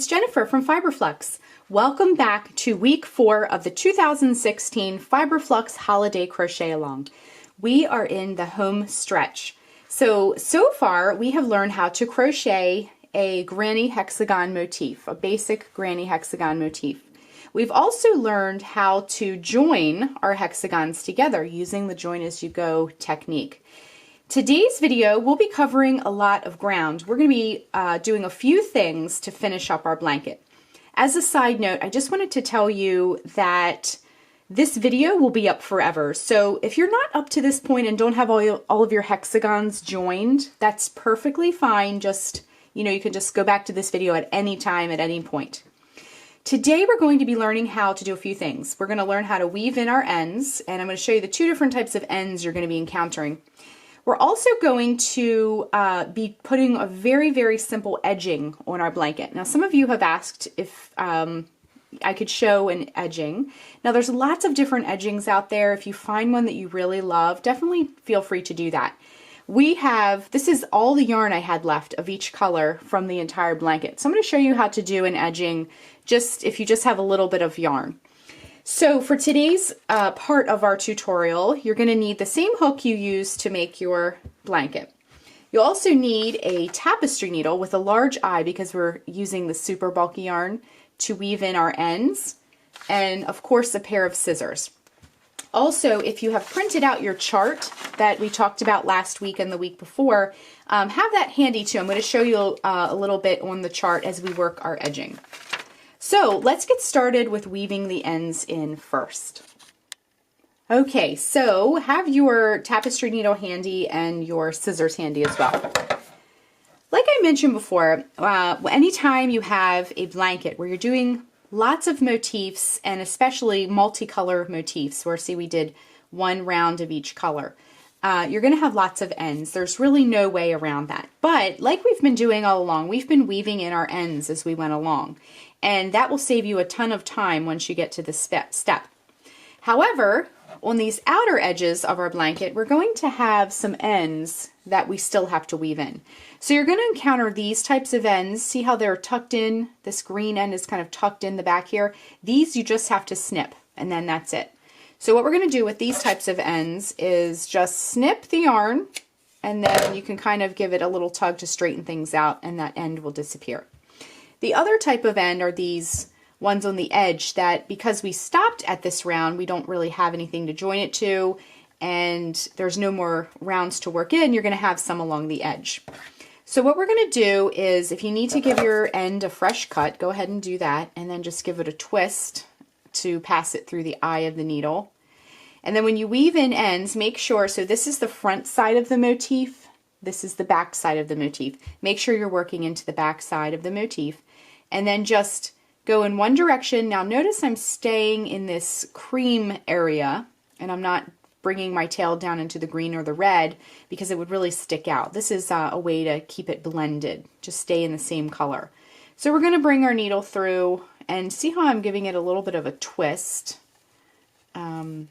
Jennifer from Fiber Flux. Welcome back to week 4 of the 2016 Fiber Flux Holiday Crochet Along. We are in the home stretch. So far we have learned how to crochet a granny hexagon motif, a basic granny hexagon motif. We've also learned how to join our hexagons together using the join as you go technique. Today's video, we'll be covering a lot of ground. We're going to be doing a few things to finish up our blanket. As a side note, I just wanted to tell you that this video will be up forever. So if you're not up to this point and don't have all of your hexagons joined, that's perfectly fine. Just, you can just go back to this video at any time, at any point. Today we're going to be learning how to do a few things. We're going to learn how to weave in our ends, and I'm going to show you the 2 different types of ends you're going to be encountering. We're also going to be putting a very, very simple edging on our blanket. Now, some of you have asked if I could show an edging. Now, there's lots of different edgings out there. If you find one that you really love, definitely feel free to do that. This is all the yarn I had left of each color from the entire blanket. So I'm going to show you how to do an edging if you just have a little bit of yarn. So for today's part of our tutorial, you're going to need the same hook you used to make your blanket. You'll also need a tapestry needle with a large eye because we're using the super bulky yarn to weave in our ends, and of course a pair of scissors. Also, if you have printed out your chart that we talked about last week and the week before, have that handy too. I'm going to show you a little bit on the chart as we work our edging. So let's get started with weaving the ends in first. Okay, so have your tapestry needle handy and your scissors handy as well. Like I mentioned before, anytime you have a blanket where you're doing lots of motifs, and especially multicolor motifs, where see we did one round of each color, you're going to have lots of ends. There's really no way around that. But like we've been doing all along, we've been weaving in our ends as we went along. And that will save you a ton of time once you get to this step. However, on these outer edges of our blanket, we're going to have some ends that we still have to weave in. So you're going to encounter these types of ends. See how they're tucked in? This green end is kind of tucked in the back here. These you just have to snip, and then that's it. So what we're going to do with these types of ends is just snip the yarn, and then you can kind of give it a little tug to straighten things out, and that end will disappear. The other type of end are these ones on the edge that, because we stopped at this round, we don't really have anything to join it to, and there's no more rounds to work in. You're going to have some along the edge. So what we're going to do is, if you need to give your end a fresh cut, go ahead and do that, and then just give it a twist to pass it through the eye of the needle. And then when you weave in ends, make sure, so this is the front side of the motif, this is the back side of the motif. Make sure you're working into the back side of the motif, and then just go in one direction. Now notice I'm staying in this cream area, and I'm not bringing my tail down into the green or the red because it would really stick out. This is a way to keep it blended, just stay in the same color. So we're going to bring our needle through, and see how I'm giving it a little bit of a twist, and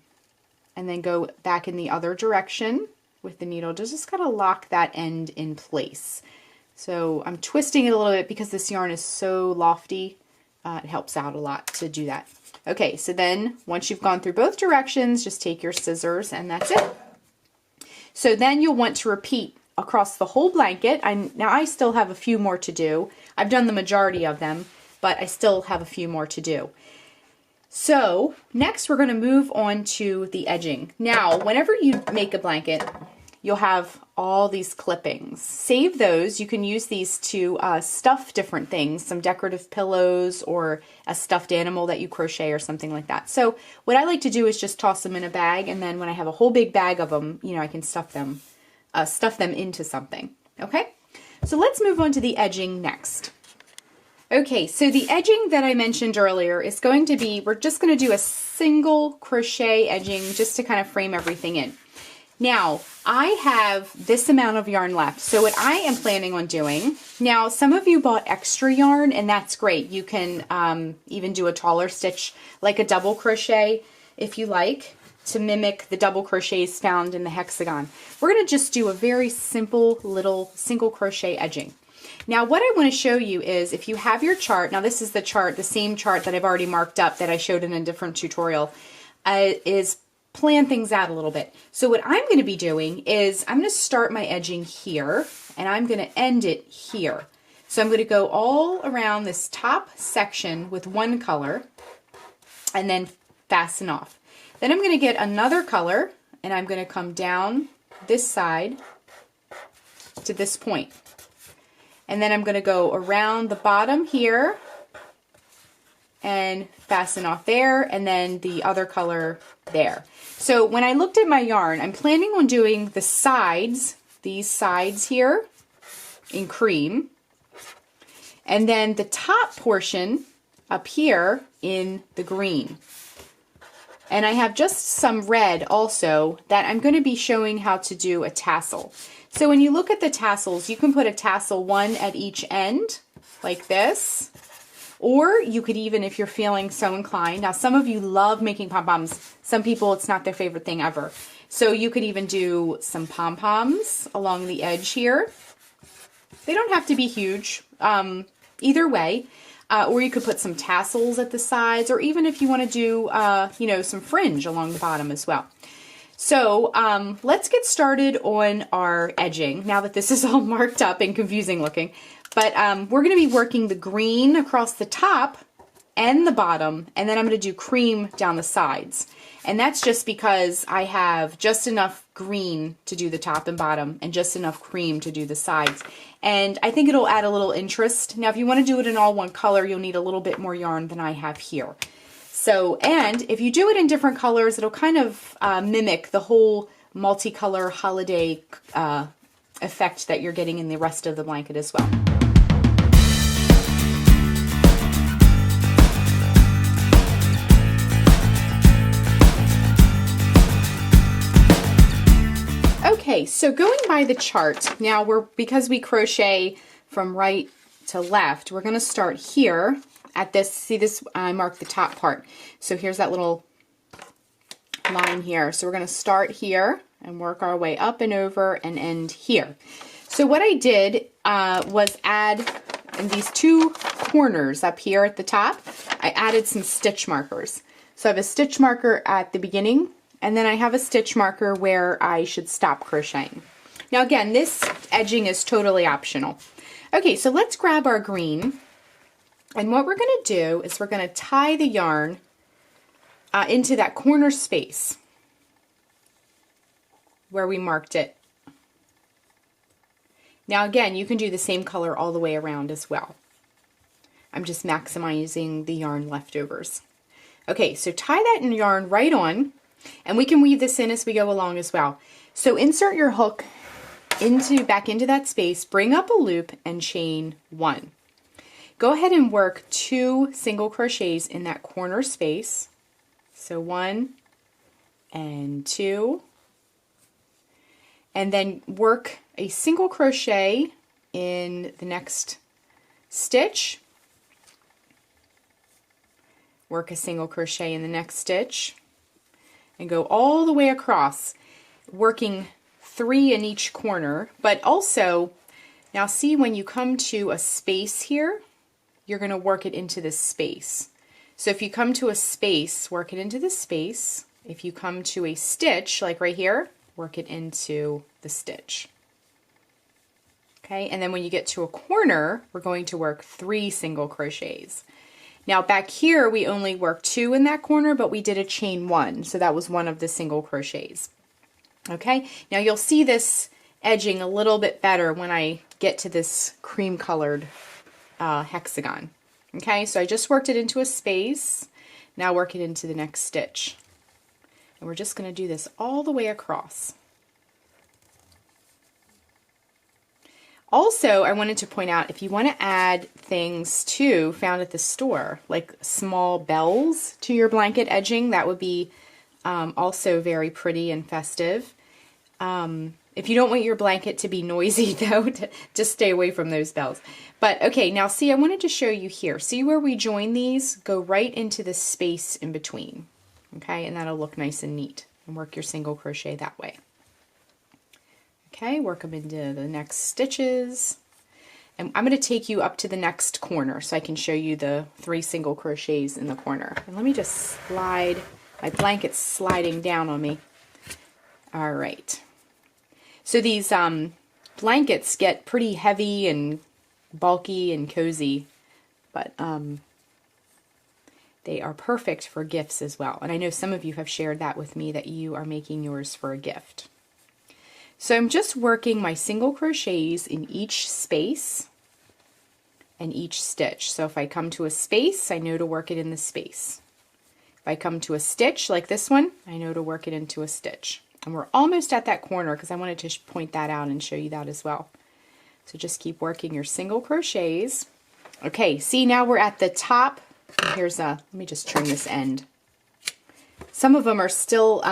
then go back in the other direction with the needle to just kind of lock that end in place. So I'm twisting it a little bit because this yarn is so lofty. It helps out a lot to do that. Okay, so then once you've gone through both directions, just take your scissors, and that's it. So then you'll want to repeat across the whole blanket. Now I still have a few more to do. I've done the majority of them, but I still have a few more to do. So next we're going to move on to the edging. Now, whenever you make a blanket, you'll have all these clippings. Save those. You can use these to stuff different things, some decorative pillows or a stuffed animal that you crochet or something like that. So what I like to do is just toss them in a bag, and then when I have a whole big bag of them, I can stuff them into something. Okay? So let's move on to the edging next. Okay, so the edging that I mentioned earlier is going to be, we're just going to do a single crochet edging just to kind of frame everything in. Now, I have this amount of yarn left, so what I am planning on doing, now some of you bought extra yarn, and that's great. You can even do a taller stitch, like a double crochet, if you like, to mimic the double crochets found in the hexagon. We're going to just do a very simple little single crochet edging. Now what I want to show you is if you have your chart, now this is the chart, the same chart that I've already marked up that I showed in a different tutorial, is plan things out a little bit. So what I'm going to be doing is I'm going to start my edging here and I'm going to end it here. So I'm going to go all around this top section with one color and then fasten off. Then I'm going to get another color and I'm going to come down this side to this point. And then I'm going to go around the bottom here and fasten off there, and then the other color there. So when I looked at my yarn, I'm planning on doing the sides, these sides here in cream, and then the top portion up here in the green. And I have just some red also that I'm going to be showing how to do a tassel. So when you look at the tassels, you can put a tassel one at each end, like this. Or you could even, if you're feeling so inclined, now some of you love making pom-poms. Some people, it's not their favorite thing ever. So you could even do some pom-poms along the edge here. They don't have to be huge, either way. Or you could put some tassels at the sides, or even if you want to do, you know, some fringe along the bottom as well. So let's get started on our edging now that this is all marked up and confusing looking. But we're going to be working the green across the top and the bottom, and then I'm going to do cream down the sides. And that's just because I have just enough green to do the top and bottom and just enough cream to do the sides. And I think it'll add a little interest. Now, if you want to do it in all one color, you'll need a little bit more yarn than I have here. So, and if you do it in different colors, it'll kind of mimic the whole multicolor holiday effect that you're getting in the rest of the blanket as well. Okay, so going by the chart, now because we crochet from right to left, we're going to start here at this, see this, I marked the top part. So here's that little line here. So we're going to start here and work our way up and over and end here. So what I did was add in these two corners up here at the top, I added some stitch markers. So I have a stitch marker at the beginning, and then I have a stitch marker where I should stop crocheting. Now again, this edging is totally optional. Okay, so let's grab our green, and what we're going to do is we're going to tie the yarn into that corner space where we marked it. Now again, you can do the same color all the way around as well. I'm just maximizing the yarn leftovers. Okay, so tie that in yarn right on, and we can weave this in as we go along as well. So insert your hook back into that space, bring up a loop, and chain one. Go ahead and work 2 single crochets in that corner space. So 1 and 2. And then work a single crochet in the next stitch. Work a single crochet in the next stitch. And go all the way across, working 3 in each corner. But also, now see when you come to a space here, you're going to work it into this space. So if you come to a space, work it into the space. If you come to a stitch, like right here, work it into the stitch. Okay, and then when you get to a corner, we're going to work 3 single crochets. Now back here, we only worked 2 in that corner, but we did a chain 1, so that was one of the single crochets. Okay, now you'll see this edging a little bit better when I get to this cream colored hexagon. Okay, so I just worked it into a space. Now work it into the next stitch. And we're just going to do this all the way across. Also, I wanted to point out, if you want to add things too found at the store, like small bells to your blanket edging, that would be also very pretty and festive. If you don't want your blanket to be noisy though, just stay away from those bells. But okay, now see, I wanted to show you here. See where we join these? Go right into the space in between. Okay, and that'll look nice and neat. And work your single crochet that way. Okay, work them into the next stitches. And I'm going to take you up to the next corner so I can show you the 3 single crochets in the corner. And let me just slide, my blanket's sliding down on me. All right. So these blankets get pretty heavy and bulky and cozy, but they are perfect for gifts as well. And I know some of you have shared that with me, that you are making yours for a gift. So I'm just working my single crochets in each space and each stitch. So if I come to a space, I know to work it in the space. If I come to a stitch like this one, I know to work it into a stitch. And we're almost at that corner because I wanted to point that out and show you that as well. So just keep working your single crochets. Okay, see, now we're at the top. Here's let me just trim this end. Some of them are still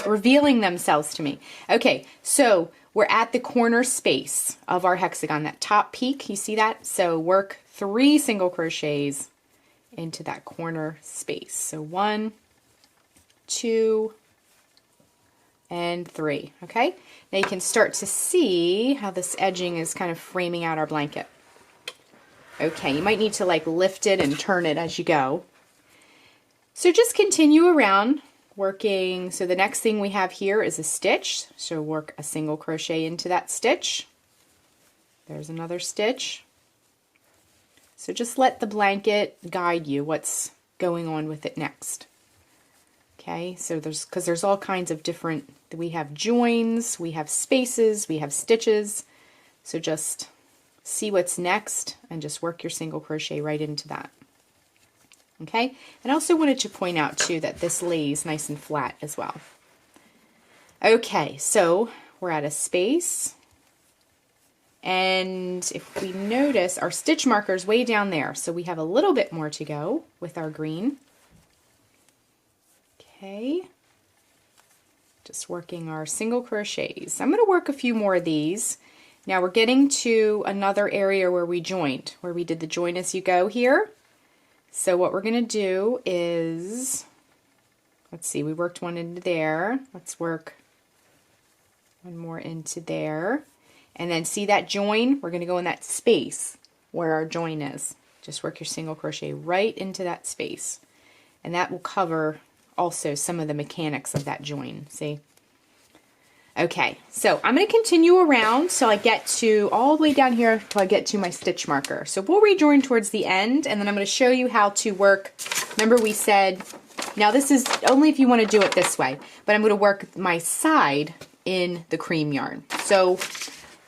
revealing themselves to me. Okay, so we're at the corner space of our hexagon, that top peak, you see that? So work 3 single crochets into that corner space. So 1, 2, and 3, okay? Now you can start to see how this edging is kind of framing out our blanket. Okay, you might need to like lift it and turn it as you go. So just continue around working. So the next thing we have here is a stitch. So work a single crochet into that stitch. There's another stitch. So just let the blanket guide you what's going on with it next. Okay, so there's all kinds of different, we have joins, we have spaces, we have stitches. So just see what's next and just work your single crochet right into that. Okay, and I also wanted to point out too that this lays nice and flat as well. Okay, so we're at a space, and if we notice, our stitch marker is way down there, so we have a little bit more to go with our green. Okay, just working our single crochets. I'm going to work a few more of these. Now we're getting to another area where we joined, where we did the join as you go here. So what we're going to do is, let's see, we worked one into there. Let's work one more into there. And then see that join? We're going to go in that space where our join is. Just work your single crochet right into that space. And that will cover also some of the mechanics of that join, see? Okay, so I'm going to continue around till I get to all the way down here till I get to my stitch marker. So we'll rejoin towards the end, and then I'm going to show you how to work. Remember we said, now this is only if you want to do it this way, but I'm going to work my side in the cream yarn. So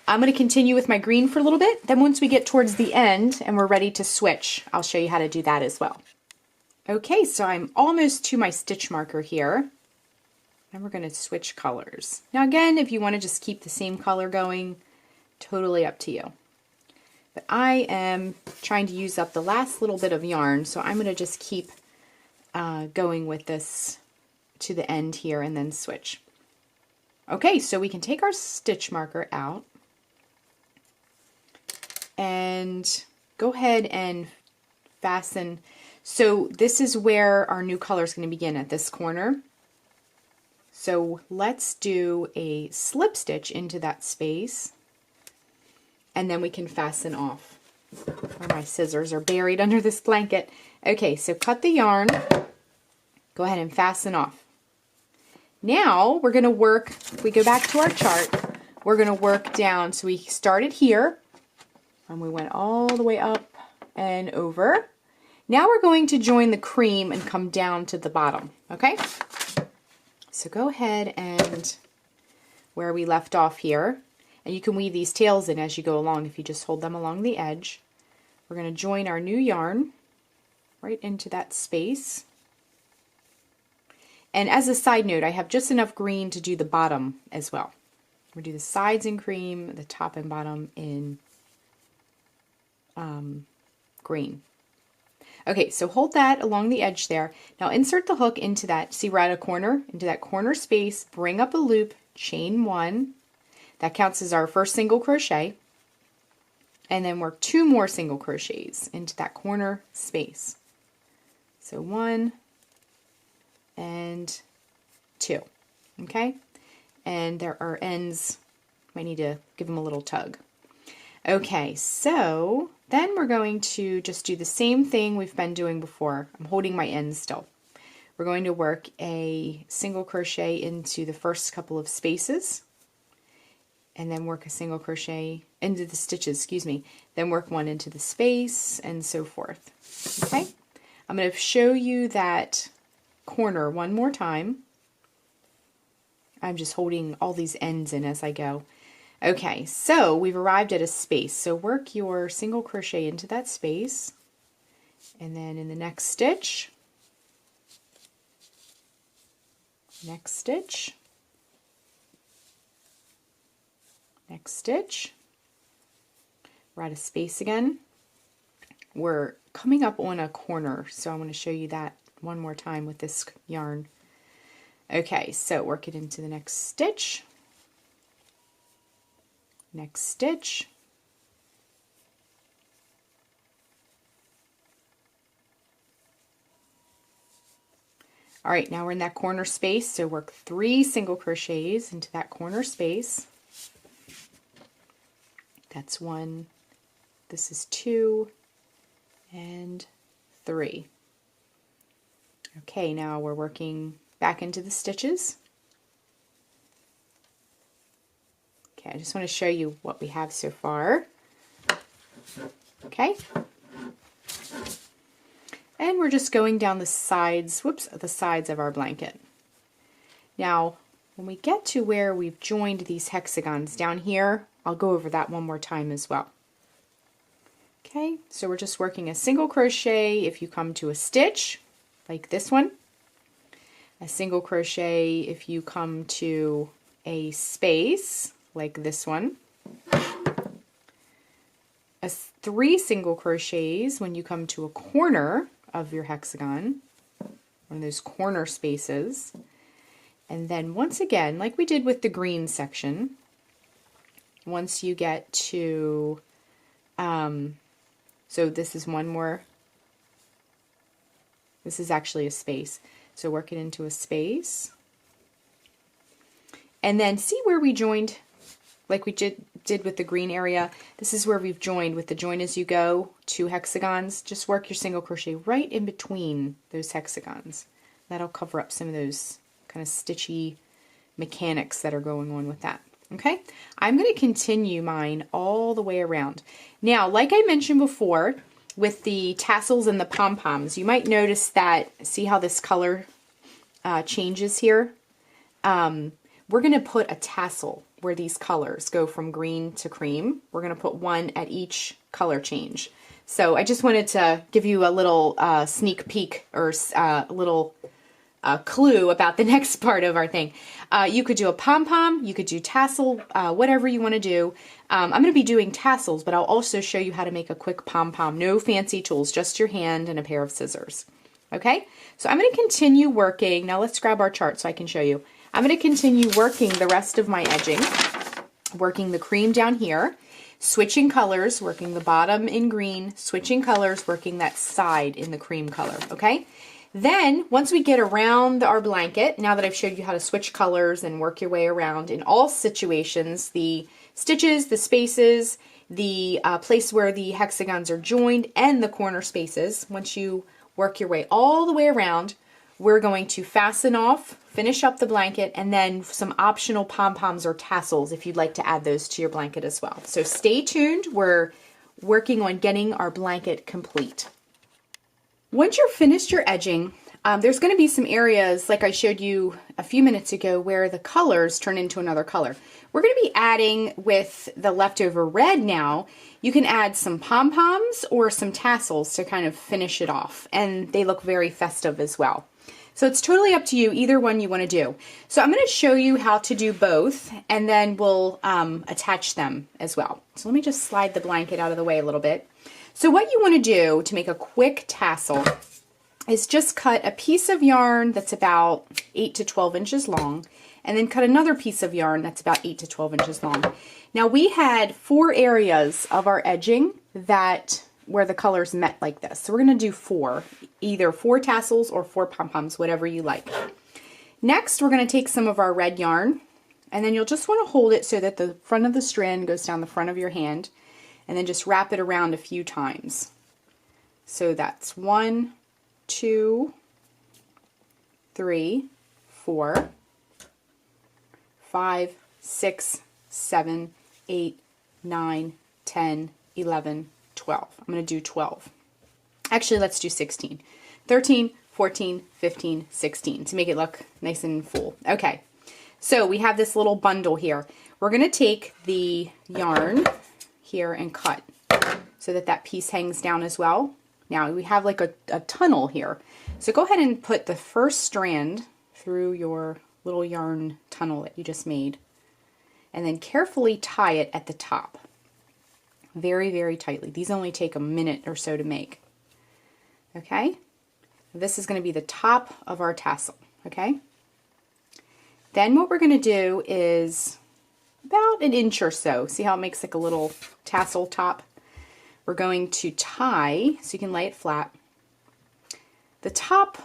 I'm going to continue with my green for a little bit. Then once we get towards the end and we're ready to switch, I'll show you how to do that as well. Okay, so I'm almost to my stitch marker here. And we're going to switch colors. Now again, if you want to just keep the same color going, totally up to you. But I am trying to use up the last little bit of yarn, so I'm going to just keep going with this to the end here and then switch. Okay, so we can take our stitch marker out and go ahead and fasten. So this is where our new color is going to begin, at this corner. So let's do a slip stitch into that space, and then we can fasten off. Or my scissors are buried under this blanket. Okay, so cut the yarn, go ahead and fasten off. Now we're going to work, if we go back to our chart, we're going to work down. So we started here, and we went all the way up and over. Now we're going to join the cream and come down to the bottom, okay? So go ahead and where we left off here, and you can weave these tails in as you go along if you just hold them along the edge. We're going to join our new yarn right into that space. And as a side note, I have just enough green to do the bottom as well. We'll do the sides in cream, the top and bottom in green. Okay, so hold that along the edge there. Now insert the hook into that, see we're at a corner, into that corner space, bring up a loop, chain 1. That counts as our first single crochet. And then work 2 more single crochets into that corner space. So 1 and 2, okay? And there are ends, might need to give them a little tug. Okay, so then we're going to just do the same thing we've been doing before. I'm holding my ends still. We're going to work a single crochet into the first couple of spaces, and then work a single crochet into the stitches, excuse me, then work one into the space, and so forth. Okay, I'm going to show you that corner one more time. I'm just holding all these ends in as I go. Okay, so we've arrived at a space. So work your single crochet into that space, and then in the next stitch, next stitch, next stitch, we're at a space again. We're coming up on a corner, so I'm going to show you that one more time with this yarn. Okay, so work it into the next stitch, next stitch, all right, now we're in that corner space, so work 3 single crochets into that corner space. That's 1, this is 2, and 3. Okay, now we're working back into the stitches. Okay, I just want to show you what we have so far. Okay. And we're just going down the sides, whoops, the sides of our blanket. Now, when we get to where we've joined these hexagons down here, I'll go over that one more time as well. Okay, so we're just working a single crochet if you come to a stitch, like this one. A single crochet if you come to a space, like this one. 3 single crochets when you come to a corner of your hexagon, one of those corner spaces. And then once again, like we did with the green section, once you get to, so this is one more, this is actually a space. So work it into a space. And then see where we joined, like we did with the green area. This is where we've joined with the join as you go, 2 hexagons. Just work your single crochet right in between those hexagons. That'll cover up some of those kind of stitchy mechanics that are going on with that. Okay, I'm going to continue mine all the way around. Now, like I mentioned before, with the tassels and the pom-poms, you might notice that, see how this color changes here? We're going to put a tassel where these colors go from green to cream. We're going to put one at each color change. So I just wanted to give you a little sneak peek or a little clue about the next part of our thing. You could do a pom-pom, you could do tassel, whatever you want to do. I'm going to be doing tassels, but I'll also show you how to make a quick pom-pom. No fancy tools, just your hand and a pair of scissors. Okay, so I'm going to continue working. Now let's grab our chart so I can show you. I'm going to continue working the rest of my edging, working the cream down here, switching colors, working the bottom in green, switching colors, working that side in the cream color, okay? Then, once we get around our blanket, now that I've showed you how to switch colors and work your way around in all situations, the stitches, the spaces, the place where the hexagons are joined, and the corner spaces, once you work your way all the way around, we're going to fasten off, finish up the blanket, and then some optional pom-poms or tassels if you'd like to add those to your blanket as well. So stay tuned. We're working on getting our blanket complete. Once you're finished your edging, there's going to be some areas, like I showed you a few minutes ago, where the colors turn into another color. We're going to be adding, with the leftover red now, you can add some pom-poms or some tassels to kind of finish it off, and they look very festive as well. So it's totally up to you, either one you want to do. So I'm going to show you how to do both, and then we'll attach them as well. So let me just slide the blanket out of the way a little bit. So what you want to do to make a quick tassel is just cut a piece of yarn that's about 8 to 12 inches long, and then cut another piece of yarn that's about 8 to 12 inches long. Now we had 4 areas of our edging where the colors met like this. So we're going to do 4, either 4 tassels or 4 pom-poms, whatever you like. Next, we're going to take some of our red yarn, and then you'll just want to hold it so that the front of the strand goes down the front of your hand. and then just wrap it around a few times. So that's 1, 2, 3, 4, 5, 6, 7, 8, 9, 10, 11, 12. I'm going to do 12. Actually, let's do 16. 13, 14, 15, 16 to make it look nice and full. Okay, so we have this little bundle here. We're going to take the yarn here and cut so that that piece hangs down as well. Now we have like a tunnel here. So go ahead and put the first strand through your little yarn tunnel that you just made, and then carefully tie it at the top. Very, very tightly. These only take a minute or so to make. Okay? This is going to be the top of our tassel. Okay? Then what we're going to do is about an inch or so. See how it makes like a little tassel top? We're going to tie, so you can lay it flat, the top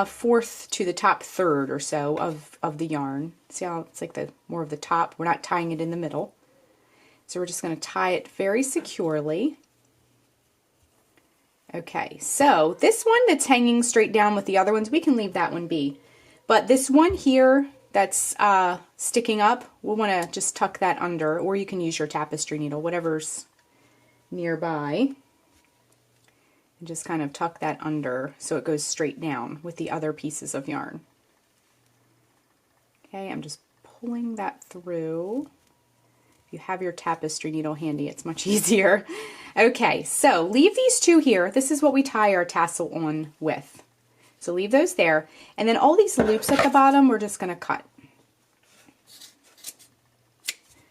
fourth to the top third or so of the yarn. See how it's like the more of the top? We're not tying it in the middle. So we're just going to tie it very securely. Okay, so this one that's hanging straight down with the other ones, we can leave that one be. But this one here that's sticking up, we'll want to just tuck that under, or you can use your tapestry needle, whatever's nearby. And just kind of tuck that under so it goes straight down with the other pieces of yarn. Okay, I'm just pulling that through. If you have your tapestry needle handy, it's much easier. Okay, so leave these two here. This is what we tie our tassel on with. So leave those there. And then all these loops at the bottom, we're just going to cut.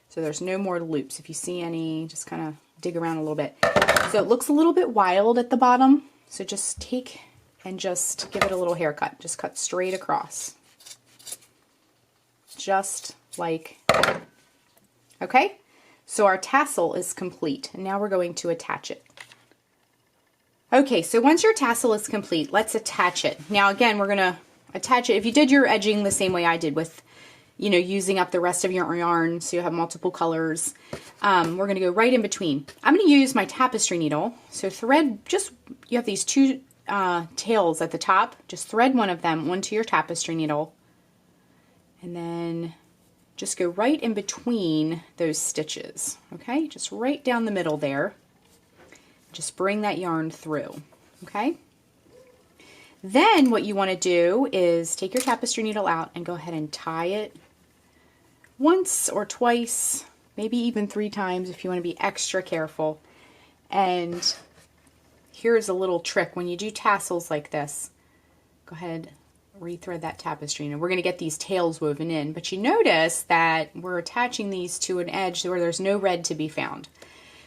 So there's no more loops. If you see any, just kind of dig around a little bit. So it looks a little bit wild at the bottom. So just take and just give it a little haircut. Just cut straight across. Just like that. Okay? So our tassel is complete. And now we're going to attach it. Okay, so once your tassel is complete, let's attach it. Now again, we're going to attach it. If you did your edging the same way I did with, you know, using up the rest of your yarn so you have multiple colors, we're going to go right in between. I'm going to use my tapestry needle. So thread, just, you have these two tails at the top. Just thread one of them onto your tapestry needle. And then just go right in between those stitches. Okay, just right down the middle there. Just bring that yarn through, okay? Then what you want to do is take your tapestry needle out and go ahead and tie it once or twice, maybe even 3 times if you want to be extra careful. And here's a little trick. When you do tassels like this, go ahead, rethread that tapestry. And we're going to get these tails woven in, but you notice that we're attaching these to an edge where there's no red to be found.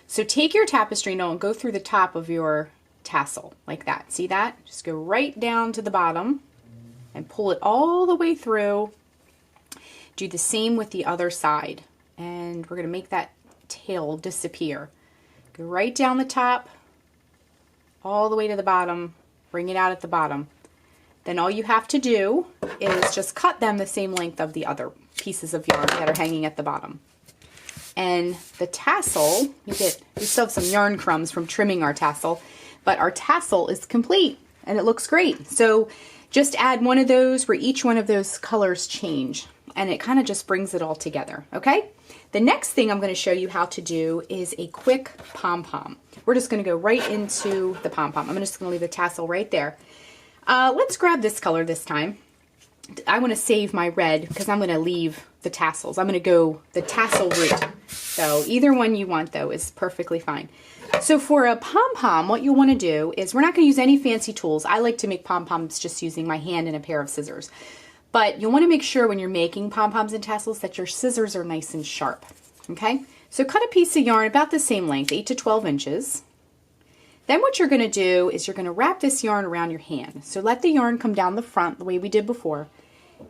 So take your tapestry needle and go through the top of your tassel like that. See that? Just go right down to the bottom and pull it all the way through. Do the same with the other side. And we're going to make that tail disappear. Go right down the top, all the way to the bottom, bring it out at the bottom. Then all you have to do is just cut them the same length of the other pieces of yarn that are hanging at the bottom. And the tassel, we still have some yarn crumbs from trimming our tassel, but our tassel is complete and it looks great. So just add one of those where each one of those colors change, and it kind of just brings it all together, okay? The next thing I'm going to show you how to do is a quick pom-pom. We're just going to go right into the pom-pom. I'm just going to leave the tassel right there. Let's grab this color this time. I want to save my red because I'm going to leave the tassels. I'm going to go the tassel route. So either one you want though is perfectly fine. So for a pom-pom, what you'll want to do is, we're not going to use any fancy tools. I like to make pom-poms just using my hand and a pair of scissors. But you'll want to make sure when you're making pom-poms and tassels that your scissors are nice and sharp. Okay? So cut a piece of yarn about the same length, 8 to 12 inches. Then what you're going to do is you're going to wrap this yarn around your hand. So let the yarn come down the front the way we did before,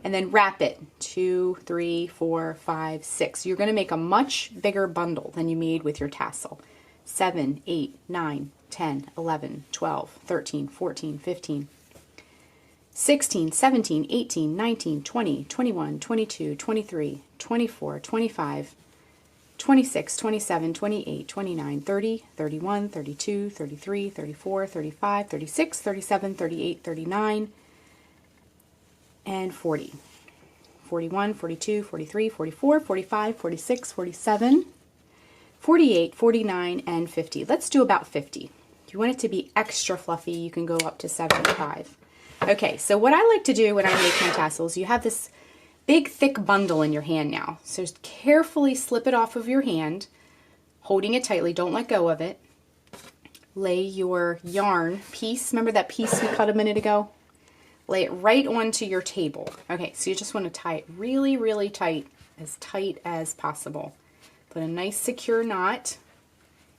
and then wrap it 2, 3, 4, 5, 6. You're going to make a much bigger bundle than you made with your tassel. 7, 8, 9, 10, 11, 12, 13, 14, 15, 16, 17, 18, 19, 20, 21, 22, 23, 24, 25, 26, 27, 28, 29, 30, 31, 32, 33, 34, 35, 36, 37, 38, 39, and 40. 41, 42, 43, 44, 45, 46, 47, 48, 49, and 50. Let's do about 50. If you want it to be extra fluffy, you can go up to 75. Okay, so what I like to do when I make my tassels, you have this big thick bundle in your hand now. So just carefully slip it off of your hand, holding it tightly, don't let go of it. Lay your yarn piece, remember that piece we cut a minute ago? Lay it right onto your table. Okay, so you just want to tie it really, really tight as possible. Put a nice secure knot,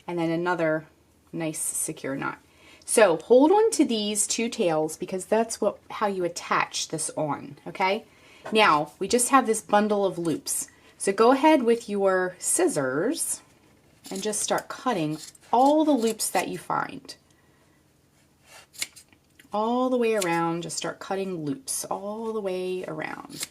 and then another nice secure knot. So hold on to these two tails because that's how you attach this on, okay? Now, we just have this bundle of loops. So go ahead with your scissors and just start cutting all the loops that you find. All the way around, just start cutting loops all the way around.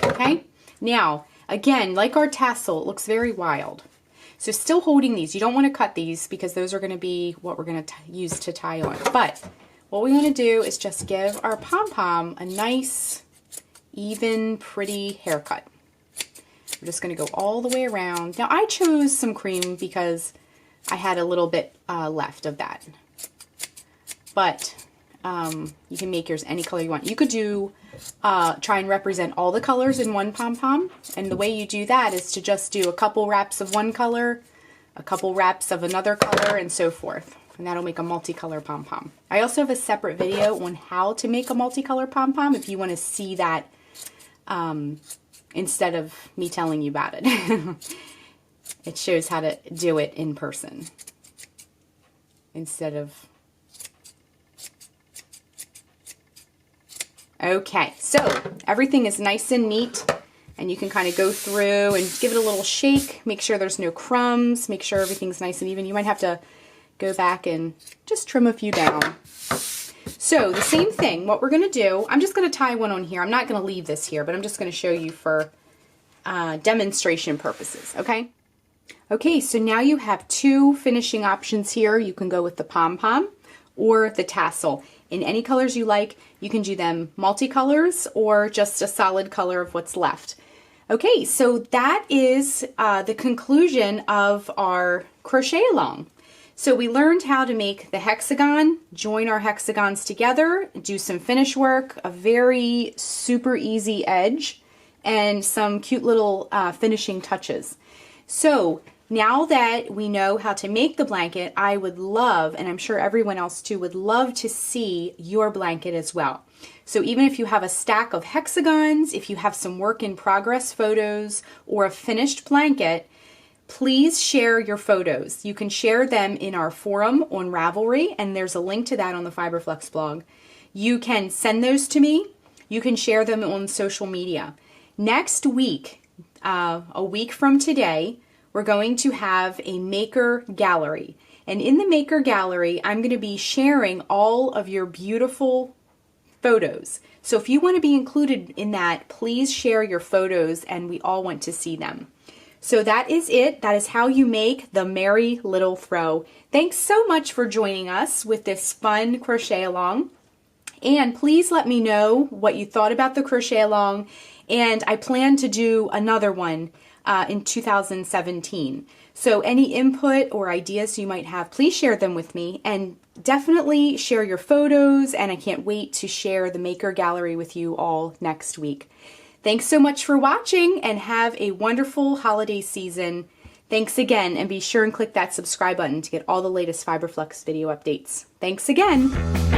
Okay, now again, like our tassel, it looks very wild. So still holding these, you don't want to cut these because those are going to be what we're going to use to tie on. But what we want to do is just give our pom-pom a nice, even, pretty haircut. We're just going to go all the way around. Now I chose some cream because I had a little bit left of that. But you can make yours any color you want. You could do, try and represent all the colors in one pom-pom. And the way you do that is to just do a couple wraps of one color, a couple wraps of another color, and so forth. And that'll make a multicolor pom-pom. I also have a separate video on how to make a multicolor pom-pom if you want to see that instead of me telling you about it. It shows how to do it in person instead of... Okay, so everything is nice and neat, and you can kind of go through and give it a little shake, make sure there's no crumbs, make sure everything's nice and even. You might have to go back and just trim a few down. So the same thing, what we're going to do, I'm just going to tie one on here. I'm not going to leave this here, but I'm just going to show you for demonstration purposes, okay? Okay, so now you have two finishing options here. You can go with the pom-pom or the tassel. In any colors you like, you can do them multicolors or just a solid color of what's left. Okay, so that is the conclusion of our crochet along. So we learned how to make the hexagon, join our hexagons together, do some finish work, a very super easy edge, and some cute little finishing touches. So now that we know how to make the blanket, I would love, and I'm sure everyone else too, would love to see your blanket as well. So even if you have a stack of hexagons, if you have some work in progress photos or a finished blanket, please share your photos. You can share them in our forum on Ravelry, and there's a link to that on the Fiber Flux blog. You can send those to me. You can share them on social media. Next week, a week from today, we're going to have a maker gallery. And in the maker gallery, I'm going to be sharing all of your beautiful photos. So if you want to be included in that, please share your photos, and we all want to see them. So that is it. That is how you make the Merry Little Throw. Thanks so much for joining us with this fun crochet along. And please let me know what you thought about the crochet along. And I plan to do another one in 2017. So any input or ideas you might have, please share them with me, and definitely share your photos. And I can't wait to share the maker gallery with you all next week. Thanks so much for watching, and have a wonderful holiday season. Thanks again, and be sure and click that subscribe button to get all the latest Fiber Flux video updates. Thanks again.